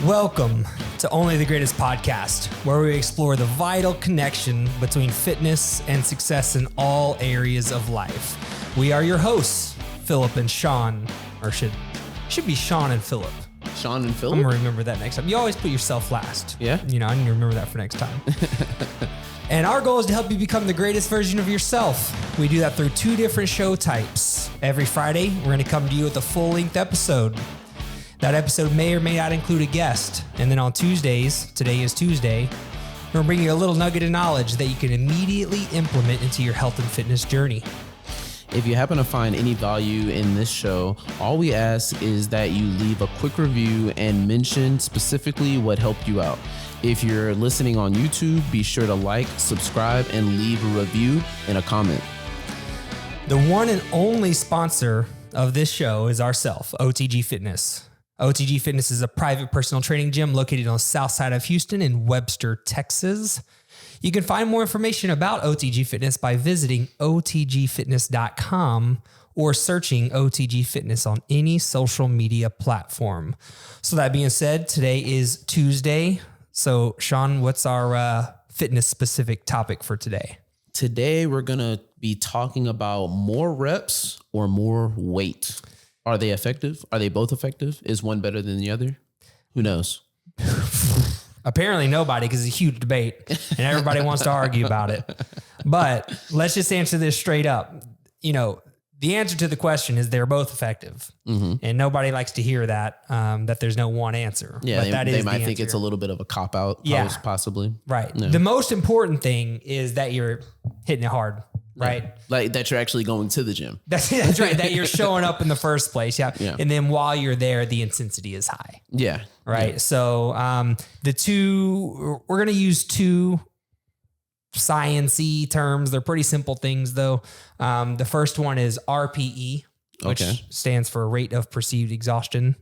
Welcome to Only the Greatest Podcast, where we explore the vital connection between fitness and success in all areas of life. We are your hosts, Philip and Shawn, or should be Shawn and Philip. Shawn and Fil. I'm gonna remember that next time. You always put yourself last. Yeah. You know, I need to remember that for next time. And our goal is to help you become the greatest version of yourself. We do that through two different show types. Every Friday, we're gonna come to you with a full-length episode. That episode may or may not include a guest. And then on Tuesdays, today is Tuesday, we're gonna bring you a little nugget of knowledge that you can immediately implement into your health and fitness journey. If you happen to find any value in this show, all we ask is that you leave a quick review and mention specifically what helped you out. If you're listening on YouTube, be sure to like, subscribe, and leave a review and a comment. The one and only sponsor of this show is ourselves, OTG Fitness. OTG Fitness is a private personal training gym located on the south side of Houston in Webster, Texas. You can find more information about OTG Fitness by visiting otgfitness.com or searching OTG Fitness on any social media platform. So that being said, today is Tuesday. So Shawn, what's our fitness specific topic for today? Today, we're going to be talking about more reps or more weight. Are they effective? Are they both effective? Is one better than the other? Who knows? Apparently nobody, because it's a huge debate and everybody wants to argue about it. But let's just answer this straight up. You know, the answer to the question is they're both effective. Mm-hmm. And nobody likes to hear that, that there's no one answer. Yeah, but they might think it's a little bit of a cop-out, yeah, possibly. Right. Yeah. The most important thing is that you're hitting it hard, right? Yeah. Like that you're actually going to the gym. That's right, that you're showing up in the first place. Yeah. And then while you're there, the intensity is high. Yeah. Right. Yeah. So we're going to use two science-y terms. They're pretty simple things though. The first one is RPE, which stands for rate of perceived exhaustion.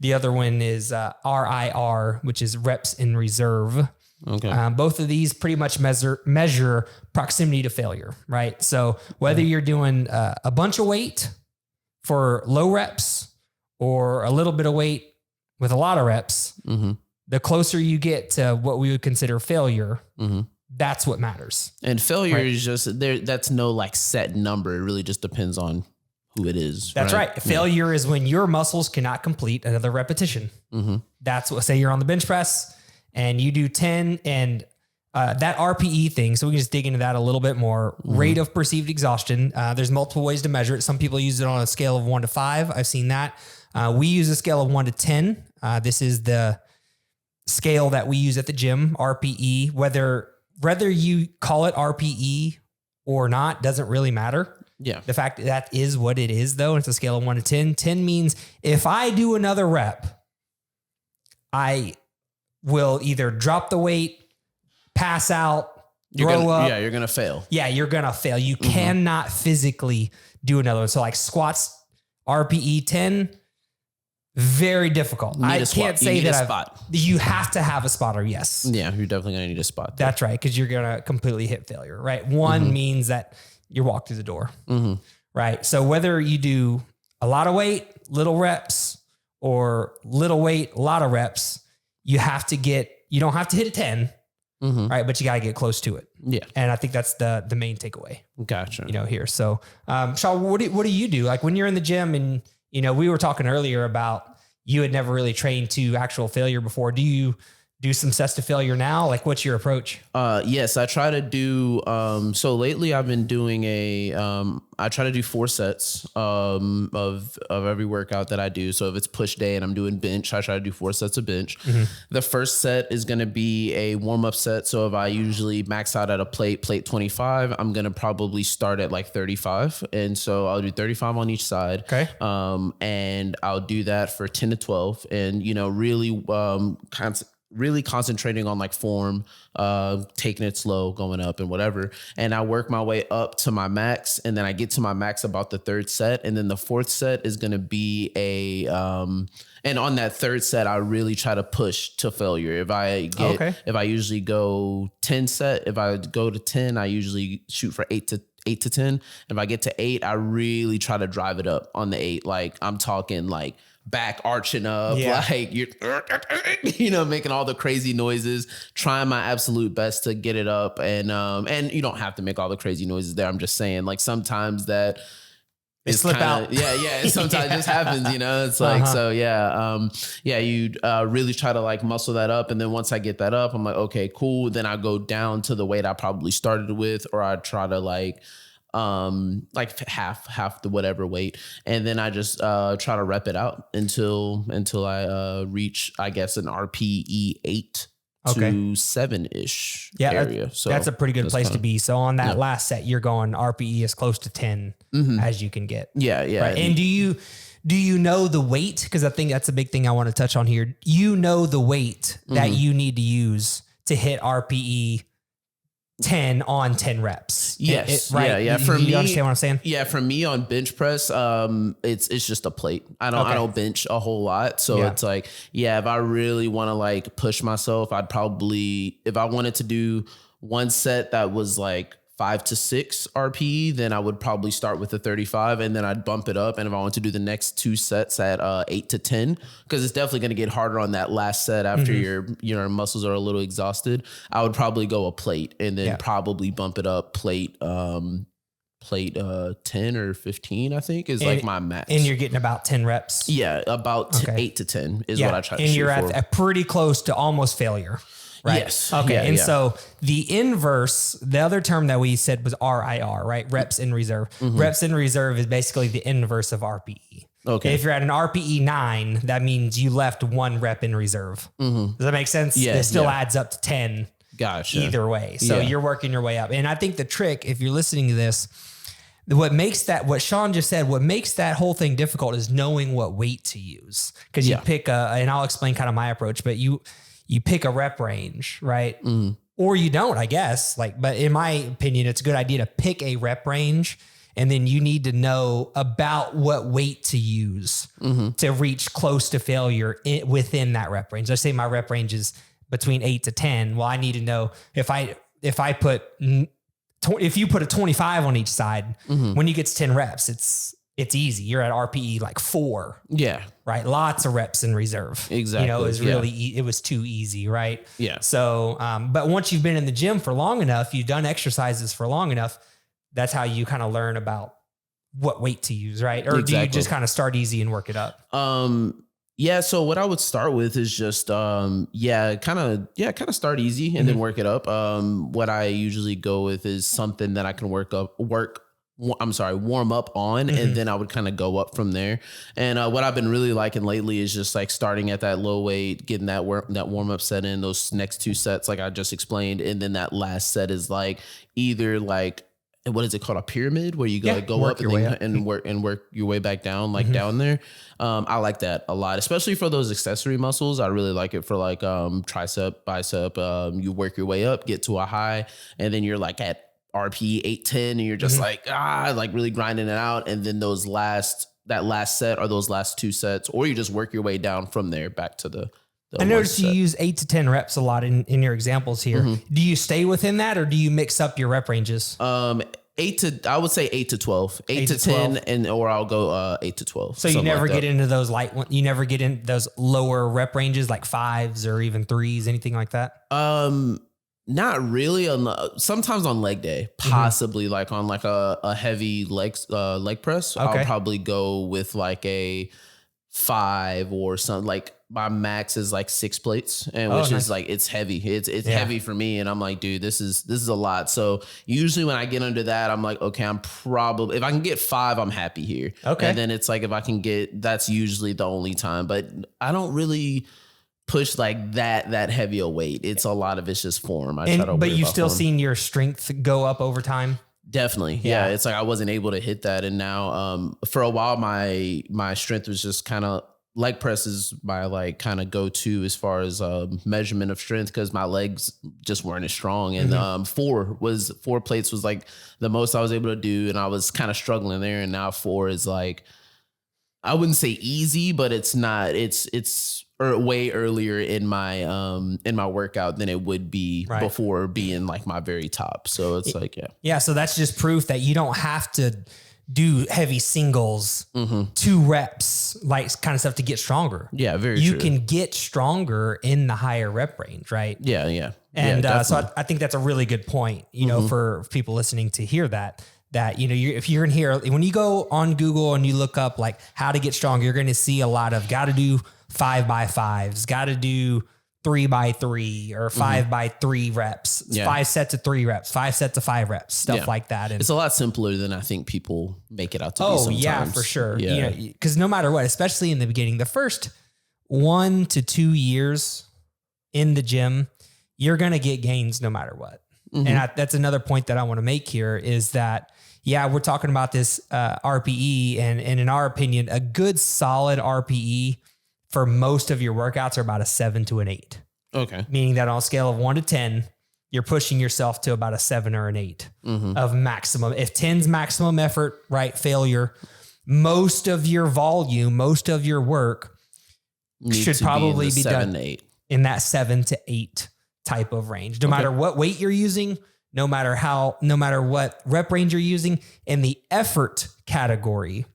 The other one is RIR, which is reps in reserve. Okay. Both of these pretty much measure proximity to failure, right? So whether you're doing a bunch of weight for low reps or a little bit of weight with a lot of reps, mm-hmm, the closer you get to what we would consider failure, mm-hmm, that's what matters. And failure is just there. That's no like set number. It really just depends on who it is. That's right. Failure is when your muscles cannot complete another repetition. Mm-hmm. That's what, say you're on the bench press and you do 10 and that RPE thing. So we can just dig into that a little bit more. Mm-hmm. Rate of perceived exhaustion. There's multiple ways to measure it. Some people use it on a scale of 1 to 5. I've seen that. We use a scale of 1 to 10. This is the scale that we use at the gym, RPE. Whether you call it RPE or not doesn't really matter. Yeah. The fact that is what it is, though. It's a scale of 1 to 10. 10 means if I do another rep, I will either drop the weight, pass out, throw up. Yeah, you're going to fail. Yeah, you're going to fail. You cannot physically do another one. So like squats, RPE 10, very difficult. I can't say that you have to have a spotter. Yes. Yeah, you're definitely going to need a spot. That's right. Because you're going to completely hit failure, right? One means that you walk through the door, right? So whether you do a lot of weight, little reps, or little weight, a lot of reps, you don't have to hit a 10, right? But you got to get close to it. Yeah. And I think that's the main takeaway. Gotcha. Here. So, Shawn, what do you do? Like when you're in the gym and, we were talking earlier about you had never really trained to actual failure before. Do you do some sets to failure now? Like what's your approach? Yes, I try to do, so lately I've been doing I try to do 4 sets, of every workout that I do. So if it's push day and I'm doing bench, I try to do 4 sets of bench. Mm-hmm. The first set is going to be a warm up set. So if I usually max out at a plate 25, I'm going to probably start at like 35. And so I'll do 35 on each side. Okay. And I'll do that for 10 to 12 and, really concentrating on like form, taking it slow, going up and whatever. And I work my way up to my max. And then I get to my max about the 3rd set. And then the 4th set is going to be and on that 3rd set, I really try to push to failure. If I usually go 10 set, if I go to 10, I usually shoot for 8 to 10. If I get to 8, I really try to drive it up on the 8. Like I'm talking like back arching up, like you're, making all the crazy noises, trying my absolute best to get it up. And you don't have to make all the crazy noises there. I'm just saying, like sometimes that it's slip out. Sometimes it just happens, it's like, you really try to like muscle that up. And then once I get that up, I'm like, okay, cool. Then I go down to the weight I probably started with, or I try to like half the whatever weight. And then I just try to rep it out until I reach, I guess, an RPE 8 to 7-ish area. So that's a pretty good place to be. So on that last set, you're going RPE as close to 10 as you can get. Yeah. Right? And do you know the weight? Because I think that's a big thing I want to touch on here. You know the weight that you need to use to hit RPE 10 on 10 reps. Yes. Right. Yeah. For me, you understand what I'm saying? Yeah. For me on bench press, it's just a plate. I don't bench a whole lot. So it's like, if I really want to like push myself, I'd probably, if I wanted to do one set that was like 5 to 6 RPE, then I would probably start with the 35 and then I'd bump it up. And if I want to do the next 2 sets at 8 to 10, because it's definitely going to get harder on that last set after your muscles are a little exhausted, I would probably go a plate and then probably bump it up plate 10 or 15, I think is like my max. And you're getting about 10 reps. Yeah. About 8 to 10 is what I try to shoot for. And you're at pretty close to almost failure. Right. Yes. Okay. So the inverse, the other term that we said was RIR, right? Reps in reserve. Reps in reserve is basically the inverse of RPE. Okay. If you're at an RPE 9, that means you left 1 rep in reserve. Does that make sense? Yeah. It still adds up to 10. Gotcha. Either way. So you're working your way up. And I think the trick, if you're listening to this, what Shawn just said, what makes that whole thing difficult is knowing what weight to use. Because you pick and I'll explain kind of my approach, but you pick a rep range, right? Or you don't, I guess. But in my opinion, it's a good idea to pick a rep range, and then you need to know about what weight to use to reach close to failure within that rep range. Let's say my rep range is between 8 to 10. Well, I need to know if you put a 25 on each side, when you get to 10 reps, it's easy. You're at RPE like 4. Yeah. Right. Lots of reps in reserve. Exactly. It was really, it was too easy. Right. Yeah. So, but once you've been in the gym for long enough, you've done exercises for long enough, that's how you kind of learn about what weight to use. Right. Or do you just kind of start easy and work it up? So what I would start with is just, kind of start easy and then work it up. What I usually go with is something that I can warm up on, and then I would kind of go up from there. And what I've been really liking lately is just like starting at that low weight, getting that warm up set in, those next 2 sets, like I just explained. And then that last set is like either like, what is it called? A pyramid, where you go up and work your way back down, like down there. I like that a lot, especially for those accessory muscles. I really like it for like tricep, bicep. You work your way up, get to a high, and then you're like at RP 8-10 and you're just like really grinding it out. And then that last set or those last 2 sets, or you just work your way down from there back to the I noticed you use 8 to 10 reps a lot in your examples here. Do you stay within that, or do you mix up your rep ranges? I would say 8 to 12, 8 to 10, or I'll go 8 to 12. So you never get into those you never get in those lower rep ranges, like 5s or even 3s, anything like that? Not really. Sometimes on leg day, possibly like on like a heavy leg press. I'll probably go with like a 5 or something. Like my max is like 6 plates, and which is like, it's heavy. It's heavy for me, and I'm like, dude, this is a lot. So usually when I get under that, I'm like, okay, I'm probably, if I can get 5, I'm happy here. Okay, and then it's like if I can get, that's usually the only time. But I don't really push like that heavy a weight. It's a lot of it's just form. But you've still seen your strength go up over time? Definitely. Yeah. It's like I wasn't able to hit that. And now for a while my strength was just kind of, leg press is my like kind of go-to as far as measurement of strength, because my legs just weren't as strong. And 4 plates was like the most I was able to do, and I was kind of struggling there. And now 4 is like I wouldn't say easy, but it's not, it's way earlier in my workout than it would be before being like my very top. So it's like, Yeah. So that's just proof that you don't have to do heavy singles, 2 reps, like kind of stuff to get stronger. Yeah. Very You true. can get stronger in the higher rep range, right? Yeah. Yeah. And so I think that's a really good point, you know, for people listening to hear that, you know, if you're in here, when you go on Google and you look up like how to get stronger, you're going to see a lot of got to do 5x5s, got to do 3x3 or 5x3 reps, 5 sets of 3 reps, 5 sets of 5 reps, stuff like that. And it's a lot simpler than I think people make it out to be sometimes. Yeah, for sure. Yeah. You know, because no matter what, especially in the beginning, the first 1 to 2 years in the gym, you're going to get gains no matter what. And that's another point that I want to make here is that, yeah, we're talking about this RPE, and in our opinion, a good solid RPE for most of your workouts are about a 7 to an 8. Okay. Meaning that on a scale of 1 to 10, you're pushing yourself to about a 7 or an 8 of maximum. If 10's maximum effort, right, failure, most of your volume, most of your work should probably be done in that 7 to 8 type of range. No matter what weight you're using, no matter what rep range you're using, in the effort category,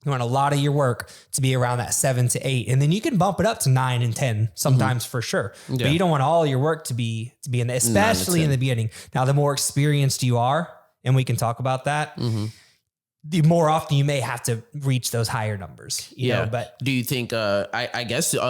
you want a lot of your work to be around that 7 to 8. And then you can bump it up to 9 and 10 sometimes for sure. Yeah. But you don't want all your work to be in the, especially in the beginning. Now, the more experienced you are, and we can talk about that, the more often you may have to reach those higher numbers. You know, but do you think, I guess, you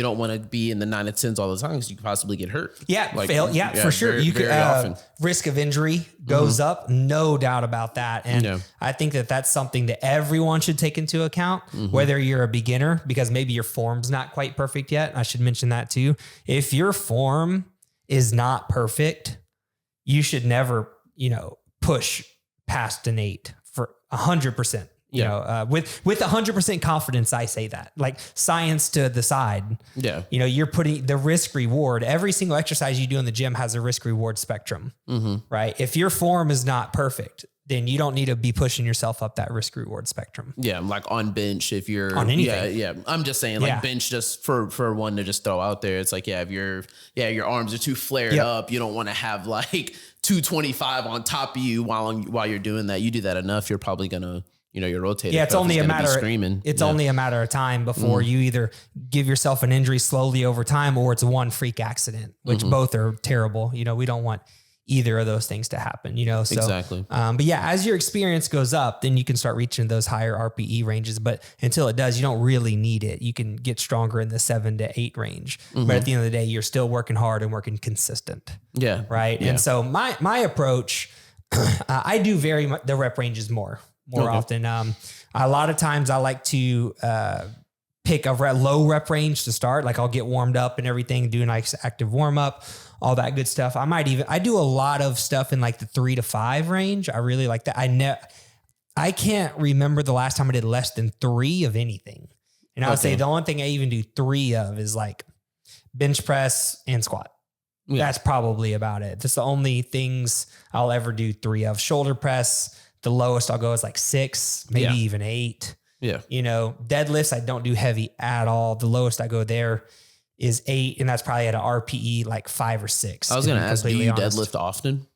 don't want to be in the 9 and 10s all the time because you could possibly get hurt. Yeah. Like, for sure. Very, you could, often. Risk of injury goes up, no doubt about that. And I think that that's something that everyone should take into account, whether you're a beginner, because maybe your form's not quite perfect yet. I should mention that too. If your form is not perfect, you should never, push past an 8 for 100%. You know, with 100% confidence, I say that, like, science to the side. Yeah. You're putting the risk reward. Every single exercise you do in the gym has a risk reward spectrum, right? If your form is not perfect, then you don't need to be pushing yourself up that risk reward spectrum. Yeah. Like on bench, if you're on anything. Yeah. I'm just saying, like, bench, just for one to just throw out there. It's like, if your arms are too flared up, you don't want to have like 225 on top of you while you're doing that. You do that enough, you're probably gonna, your rotator. Yeah, it's only a matter. Screaming. It's only a matter of time before you either give yourself an injury slowly over time, or it's one freak accident, which both are terrible. We don't want either of those things to happen. So exactly. But yeah, as your experience goes up, then you can start reaching those higher RPE ranges. But until it does, you don't really need it. You can get stronger in the 7 to 8 range. But at the end of the day, you're still working hard and working consistent. Yeah. Right. Yeah. And so my approach, I do vary the rep ranges more often. A lot of times I like to pick a low rep range to start. Like, I'll get warmed up and everything, do a nice active warm up, all that good stuff. I do a lot of stuff in like the 3 to 5 range. I really like that. I can't remember the last time I did less than 3 of anything. And I would say the only thing I even do 3 of is like bench press and squat. Yeah. That's probably about it. That's the only things I'll ever do 3 of. Shoulder press, the lowest I'll go is like 6, maybe even 8. Yeah. Deadlifts, I don't do heavy at all. The lowest I go there is 8, and that's probably at an RPE like 5 or 6. I was going to ask, do you deadlift often?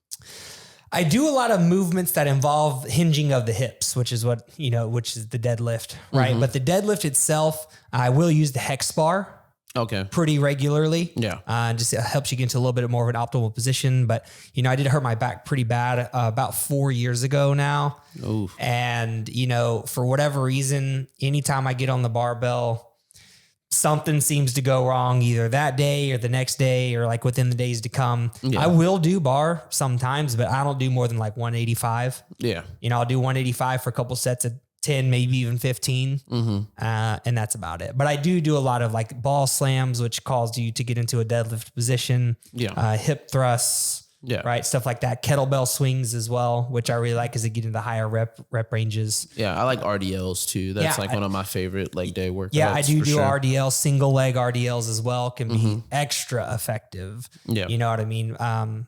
I do a lot of movements that involve hinging of the hips, which is which is the deadlift, right? But the deadlift itself, I will use the hex bar. Okay. Pretty regularly. Yeah. Just it helps you get into a little bit more of an optimal position. But, I did hurt my back pretty bad about 4 years ago now. Oof. And, for whatever reason, anytime I get on the barbell, something seems to go wrong either that day or the next day or like within the days to come. Yeah. I will do bar sometimes, but I don't do more than like 185. Yeah. I'll do 185 for a couple sets of 10, maybe even 15. And that's about it. But I do a lot of like ball slams, which calls you to get into a deadlift position. Yeah. Hip thrusts. Yeah. Right. Stuff like that. Kettlebell swings as well, which I really like as they get into higher rep ranges. Yeah. I like RDLs too. That's one of my favorite leg day workouts. Yeah. I do RDLs, single leg RDLs as well, can be extra effective. Yeah. You know what I mean?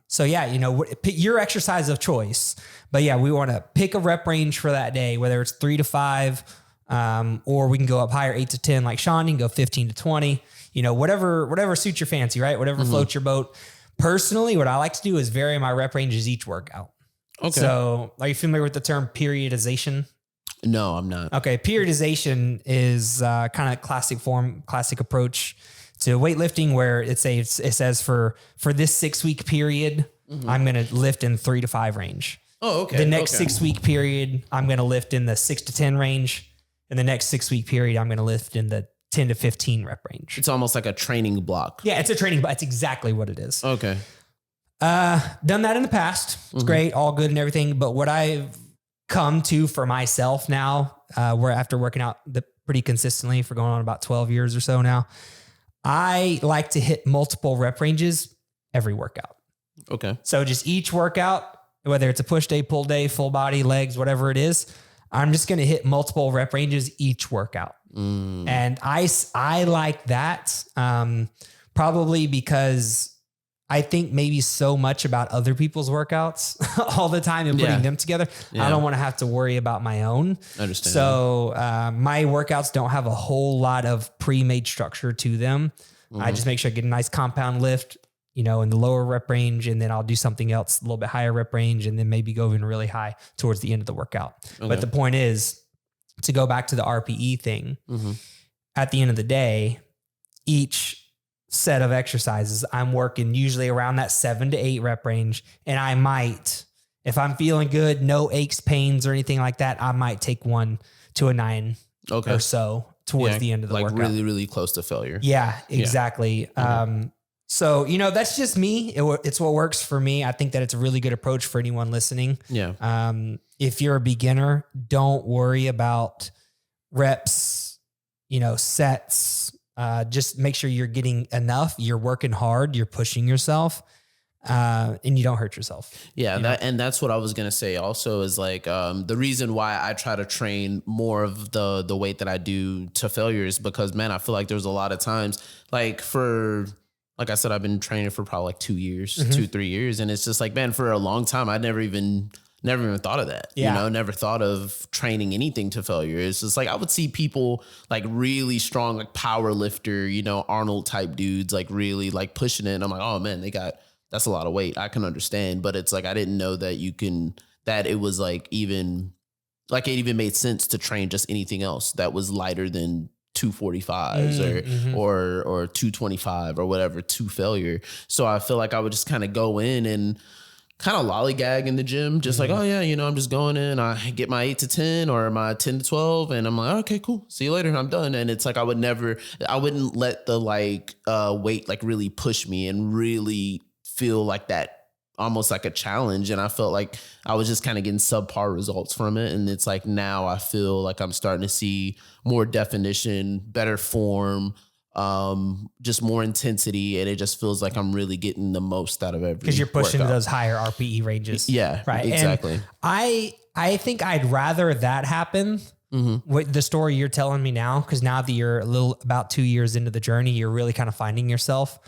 So yeah, pick your exercise of choice, but yeah, we want to pick a rep range for that day, whether it's 3 to 5, Or we can go up higher, 8 to 10, like Shawn. You can go 15 to 20, whatever suits your fancy, right? Whatever floats your boat. Personally, what I like to do is vary my rep ranges each workout. Okay. So are you familiar with the term periodization? No, I'm not. Okay. Periodization is kind of classic approach to weightlifting, where it says for this 6 week period, I'm going to lift in 3 to 5 range. Oh, okay. The next 6 week period, I'm going to lift in the 6 to 10 range. And the next 6 week period, I'm going to lift in the 10 to 15 rep range. It's almost like a training block. Yeah, it's a training block. It's exactly what it is. Okay. Done that in the past. It's great, all good and everything. But what I've come to for myself now, where after working out pretty consistently for going on about 12 years or so now, I like to hit multiple rep ranges every workout. Okay. So just each workout, whether it's a push day, pull day, full body, legs, whatever it is, I'm just going to hit multiple rep ranges each workout. And I like that, probably because I think maybe so much about other people's workouts all the time and putting them together. Yeah. I don't want to have to worry about my own. I understand. So my workouts don't have a whole lot of pre-made structure to them. I just make sure I get a nice compound lift, in the lower rep range, and then I'll do something else a little bit higher rep range, and then maybe go even really high towards the end of the workout. Okay. But the point is, to go back to the RPE thing, at the end of the day, each set of exercises, I'm working usually around that 7 to 8 rep range. And I might, if I'm feeling good, no aches, pains, or anything like that, I might take 1 to a 9 or so towards the end of the workout. Like really, really close to failure. Yeah, exactly. Yeah. So, that's just me. It's what works for me. I think that it's a really good approach for anyone listening. Yeah. If you're a beginner, don't worry about reps, sets. Just make sure you're getting enough. You're working hard. You're pushing yourself, and you don't hurt yourself. Yeah. And that's what I was going to say also is like, the reason why I try to train more of the weight that I do to failure is because, man, I feel like there's a lot of times like I said, I've been training for probably like 2 years, 2-3 years. And it's just like, man, for a long time, I never even thought of that, never thought of training anything to failure. It's just like, I would see people like really strong, like power lifter, Arnold type dudes, like really like pushing it. And I'm like, oh man, that's a lot of weight. I can understand. But it's like, I didn't know that that it was like even like it even made sense to train just anything else that was lighter than 245s or 225 or whatever to failure. So I feel like I would just kind of go in and kind of lollygag in the gym, just like, oh yeah, I'm just going in, I get my 8 to 10 or my 10 to 12 and I'm like, okay, cool. See you later. I'm done. And it's like, I wouldn't let the weight like really push me and really feel like that, almost like a challenge. And I felt like I was just kind of getting subpar results from it. And it's like, now I feel like I'm starting to see more definition, better form, just more intensity. And it just feels like I'm really getting the most out of every because you're pushing those higher RPE ranges. Yeah, right. Exactly. And I think I'd rather that happen with the story you're telling me now. Cause now that you're about 2 years into the journey, you're really kind of finding yourself.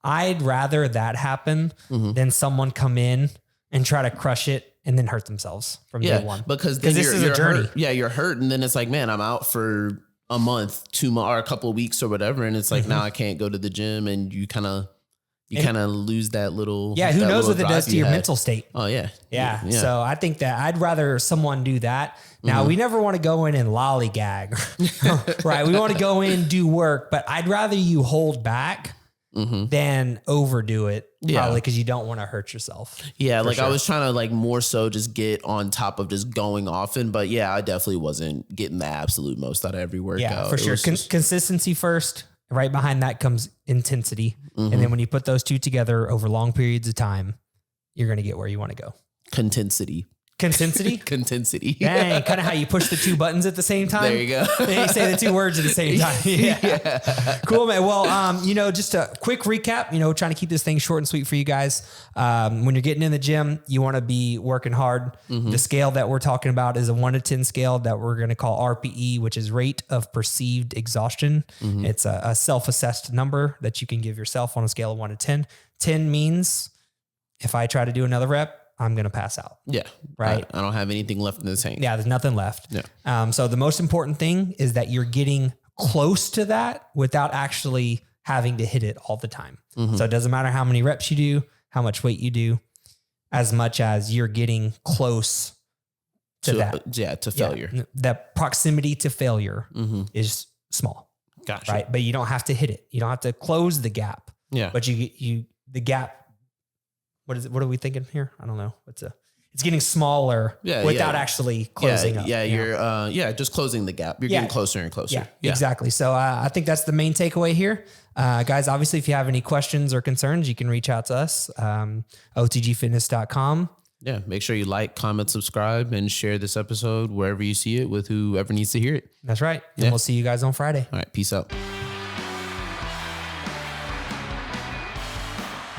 I'd rather that happen than someone come in and try to crush it and then hurt themselves from day one. Because this is a journey. Hurt. Yeah, you're hurt. And then it's like, man, I'm out for a month, 2 months, or a couple of weeks or whatever. And it's like, now I can't go to the gym, and you kind of lose that little. Yeah, who knows what it does to your mental state? Oh, yeah. Yeah. So I think that I'd rather someone do that. Now, we never want to go in and lollygag, right? We want to go in, do work, but I'd rather you hold back than overdo it, probably because you don't want to hurt yourself. Yeah, like sure. I was trying to like more so just get on top of just going often, but yeah, I definitely wasn't getting the absolute most out of every workout. Yeah, for sure. Consistency first. Right behind that comes intensity. And then when you put those two together over long periods of time, you're going to get where you want to go. Contensity. Dang, kind of how you push the two buttons at the same time. There you go. And you say the two words at the same time. Yeah. Cool, man. Well, just a quick recap, trying to keep this thing short and sweet for you guys. When you're getting in the gym, you want to be working hard. The scale that we're talking about is a 1 to 10 scale that we're going to call RPE, which is rate of perceived exhaustion. It's a self-assessed number that you can give yourself on a scale of 1 to 10. 10 means if I try to do another rep, I'm going to pass out. Yeah. Right. I don't have anything left in the tank. Yeah. There's nothing left. Yeah. So the most important thing is that you're getting close to that without actually having to hit it all the time. So it doesn't matter how many reps you do, how much weight you do, as much as you're getting close to that. Yeah. To failure. Yeah. The proximity to failure is small. Gotcha. Right. But you don't have to hit it. You don't have to close the gap. Yeah. But the gap, what is it? What are we thinking here? I don't know. It's getting smaller without actually closing up. Yeah. You're, just closing the gap. You're getting closer and closer. Yeah, exactly. So I think that's the main takeaway here. Guys, obviously, if you have any questions or concerns, you can reach out to us, otgfitness.com. Yeah. Make sure you like, comment, subscribe, and share this episode wherever you see it with whoever needs to hear it. That's right. And we'll see you guys on Friday. All right. Peace out.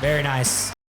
Very nice.